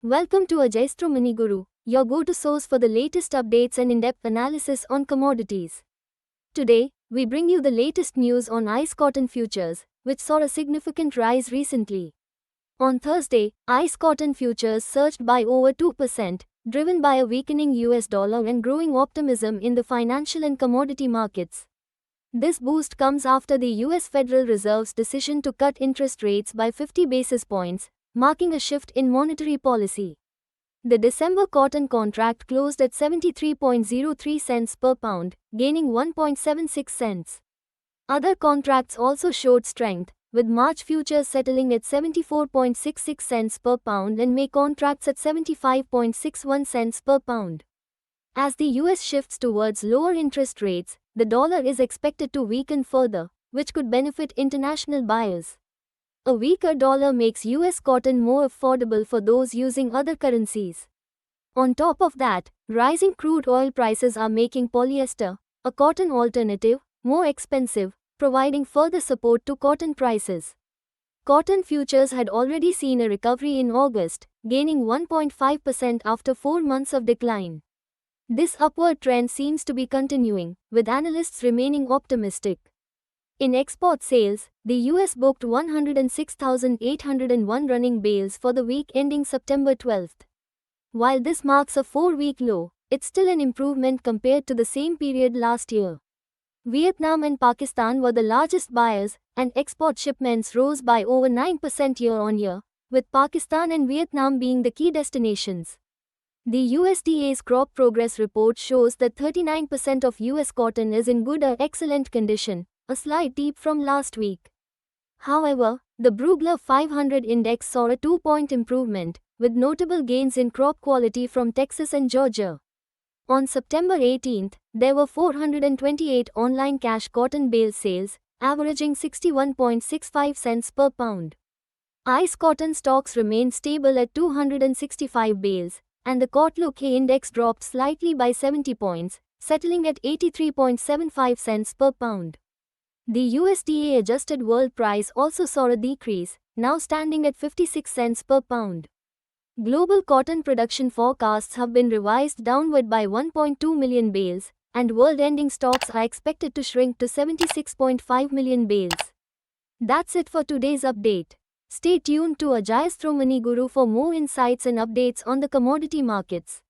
Welcome to Ajayastro Mini Guru, your go-to source for the latest updates and in-depth analysis on commodities. Today, we bring you the latest news on ICE cotton futures, which saw a significant rise recently. On Thursday, ICE cotton futures surged by over 2%, driven by a weakening US dollar and growing optimism in the financial and commodity markets. This boost comes after the US Federal Reserve's decision to cut interest rates by 50 basis points, marking a shift in monetary policy. The December cotton contract closed at 73.03 cents per pound, gaining 1.76 cents. Other contracts also showed strength, with March futures settling at 74.66 cents per pound and May contracts at 75.61 cents per pound. As the US shifts towards lower interest rates, the dollar is expected to weaken further, which could benefit international buyers. A weaker dollar makes US cotton more affordable for those using other currencies. On top of that, rising crude oil prices are making polyester, a cotton alternative, more expensive, providing further support to cotton prices. Cotton futures had already seen a recovery in August, gaining 1.5% after 4 months of decline. This upward trend seems to be continuing, with analysts remaining optimistic. In export sales, the US booked 106,801 running bales for the week ending September 12. While this marks a 4-week low, it's still an improvement compared to the same period last year. Vietnam and Pakistan were the largest buyers, and export shipments rose by over 9% year-on-year, with Pakistan and Vietnam being the key destinations. The USDA's crop progress report shows that 39% of US cotton is in good or excellent condition, a slight dip from last week. However, the Brugler 500 index saw a 2-point improvement, with notable gains in crop quality from Texas and Georgia. On September 18, there were 428 online cash cotton bale sales, averaging 61.65 cents per pound. ICE cotton stocks remained stable at 265 bales, and the Kotlook index dropped slightly by 70 points, settling at 83.75 cents per pound. The USDA adjusted world price also saw a decrease, now standing at 56 cents per pound. Global cotton production forecasts have been revised downward by 1.2 million bales, and world ending stocks are expected to shrink to 76.5 million bales. That's it for today's update. Stay tuned to Ajayastro Mini Guru for more insights and updates on the commodity markets.